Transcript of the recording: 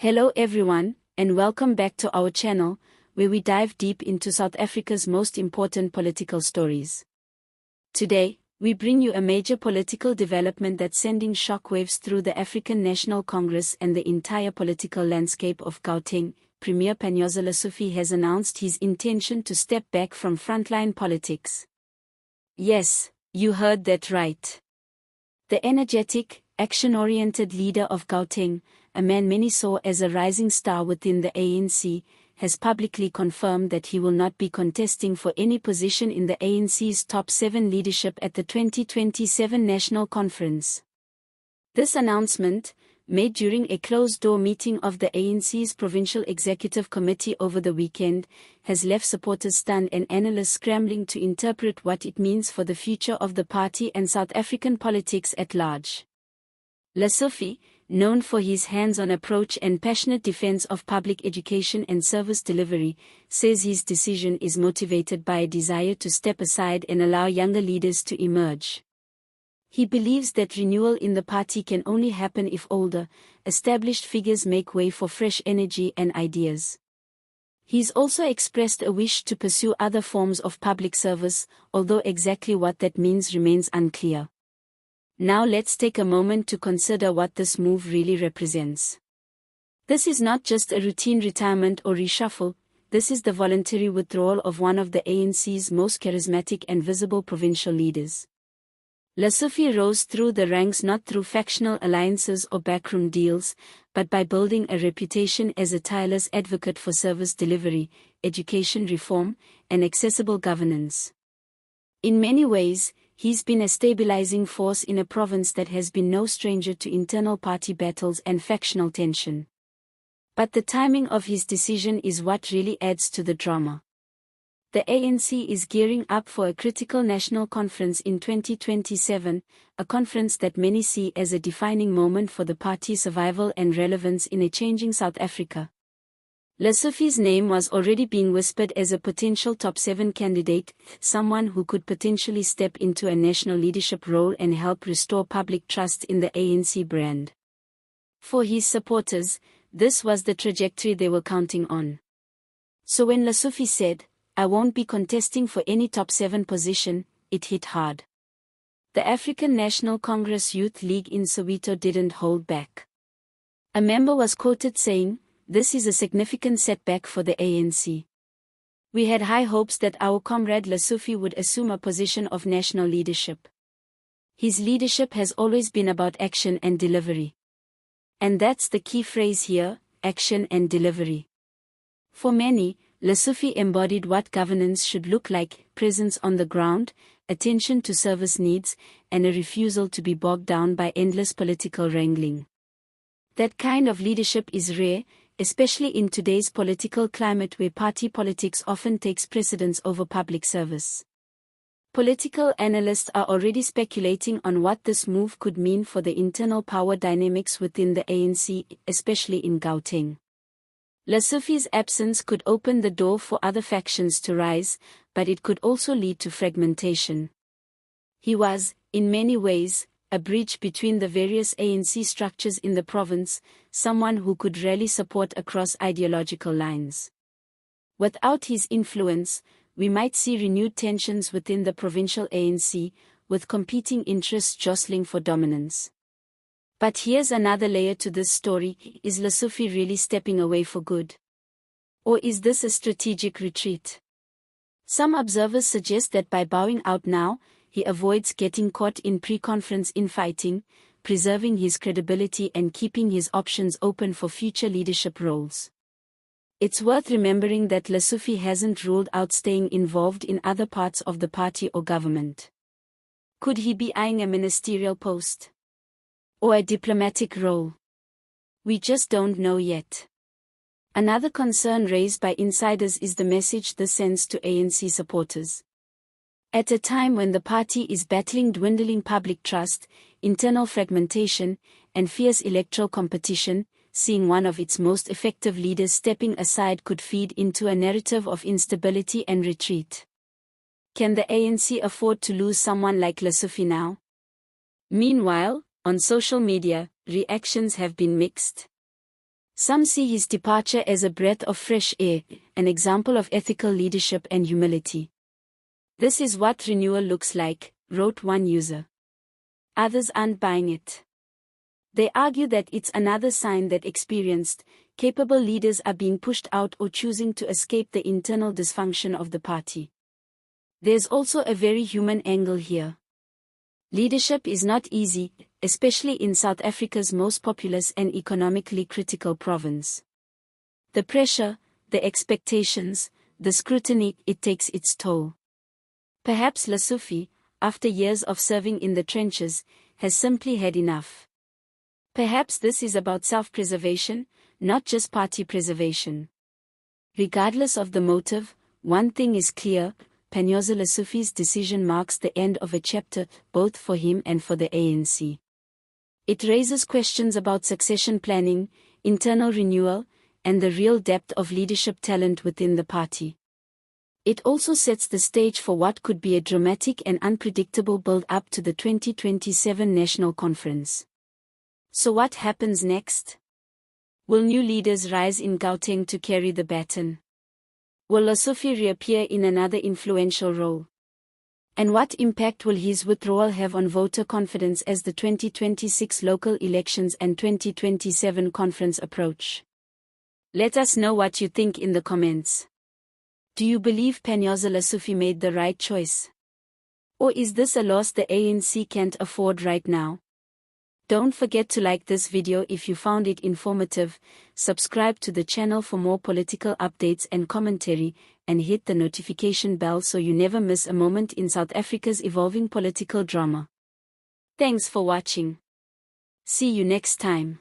Hello everyone, and welcome back to our channel, where we dive deep into South Africa's most important political stories. Today, we bring you a major political development that's sending shockwaves through the African National Congress and the entire political landscape of Gauteng. Premier Panyaza Lesufi has announced his intention to step back from frontline politics. Yes, you heard that right. The energetic, action-oriented leader of Gauteng, a man many saw as a rising star within the ANC, has publicly confirmed that he will not be contesting for any position in the ANC's top 7 leadership at the 2027 National Conference. This announcement, made during a closed-door meeting of the ANC's Provincial Executive Committee over the weekend, has left supporters stunned and analysts scrambling to interpret what it means for the future of the party and South African politics at large. Lesufi, known for his hands-on approach and passionate defense of public education and service delivery, says his decision is motivated by a desire to step aside and allow younger leaders to emerge. He believes that renewal in the party can only happen if older, established figures make way for fresh energy and ideas. He's also expressed a wish to pursue other forms of public service, although exactly what that means remains unclear. Now let's take a moment to consider what this move really represents. This is not just a routine retirement or reshuffle, this is the voluntary withdrawal of one of the ANC's most charismatic and visible provincial leaders. Lesufi rose through the ranks not through factional alliances or backroom deals, but by building a reputation as a tireless advocate for service delivery, education reform, and accessible governance. In many ways, he's been a stabilizing force in a province that has been no stranger to internal party battles and factional tension. But the timing of his decision is what really adds to the drama. The ANC is gearing up for a critical national conference in 2027, a conference that many see as a defining moment for the party's survival and relevance in a changing South Africa. Lesufi's name was already being whispered as a potential top 7 candidate, someone who could potentially step into a national leadership role and help restore public trust in the ANC brand. For his supporters, this was the trajectory they were counting on. So when Lesufi said, "I won't be contesting for any top 7 position," it hit hard. The African National Congress Youth League in Soweto didn't hold back. A member was quoted saying, "This is a significant setback for the ANC. We had high hopes that our comrade Lesufi would assume a position of national leadership. His leadership has always been about action and delivery. And that's the key phrase here, action and delivery." For many, Lesufi embodied what governance should look like: presence on the ground, attention to service needs, and a refusal to be bogged down by endless political wrangling. That kind of leadership is rare, especially in today's political climate where party politics often takes precedence over public service. Political analysts are already speculating on what this move could mean for the internal power dynamics within the ANC, especially in Gauteng. Lesufi's absence could open the door for other factions to rise, but it could also lead to fragmentation. He was, in many ways, a bridge between the various ANC structures in the province, someone who could rally support across ideological lines. Without his influence, we might see renewed tensions within the provincial ANC, with competing interests jostling for dominance. But here's another layer to this story: is Lesufi really stepping away for good? Or is this a strategic retreat? Some observers suggest that by bowing out now, he avoids getting caught in pre-conference infighting, preserving his credibility and keeping his options open for future leadership roles. It's worth remembering that Lesufi hasn't ruled out staying involved in other parts of the party or government. Could he be eyeing a ministerial post? Or a diplomatic role? We just don't know yet. Another concern raised by insiders is the message this sends to ANC supporters. At a time when the party is battling dwindling public trust, internal fragmentation, and fierce electoral competition, seeing one of its most effective leaders stepping aside could feed into a narrative of instability and retreat. Can the ANC afford to lose someone like Lesufi now? Meanwhile, on social media, reactions have been mixed. Some see his departure as a breath of fresh air, an example of ethical leadership and humility. "This is what renewal looks like," wrote one user. Others aren't buying it. They argue that it's another sign that experienced, capable leaders are being pushed out or choosing to escape the internal dysfunction of the party. There's also a very human angle here. Leadership is not easy, especially in South Africa's most populous and economically critical province. The pressure, the expectations, the scrutiny, it takes its toll. Perhaps Lesufi, after years of serving in the trenches, has simply had enough. Perhaps this is about self-preservation, not just party preservation. Regardless of the motive, one thing is clear: Panyaza Lesufi's decision marks the end of a chapter, both for him and for the ANC. It raises questions about succession planning, internal renewal, and the real depth of leadership talent within the party. It also sets the stage for what could be a dramatic and unpredictable build-up to the 2027 National Conference. So what happens next? Will new leaders rise in Gauteng to carry the baton? Will Lesufi reappear in another influential role? And what impact will his withdrawal have on voter confidence as the 2026 local elections and 2027 conference approach? Let us know what you think in the comments. Do you believe Panyaza Lesufi made the right choice? Or is this a loss the ANC can't afford right now? Don't forget to like this video if you found it informative, subscribe to the channel for more political updates and commentary, and hit the notification bell so you never miss a moment in South Africa's evolving political drama. Thanks for watching. See you next time.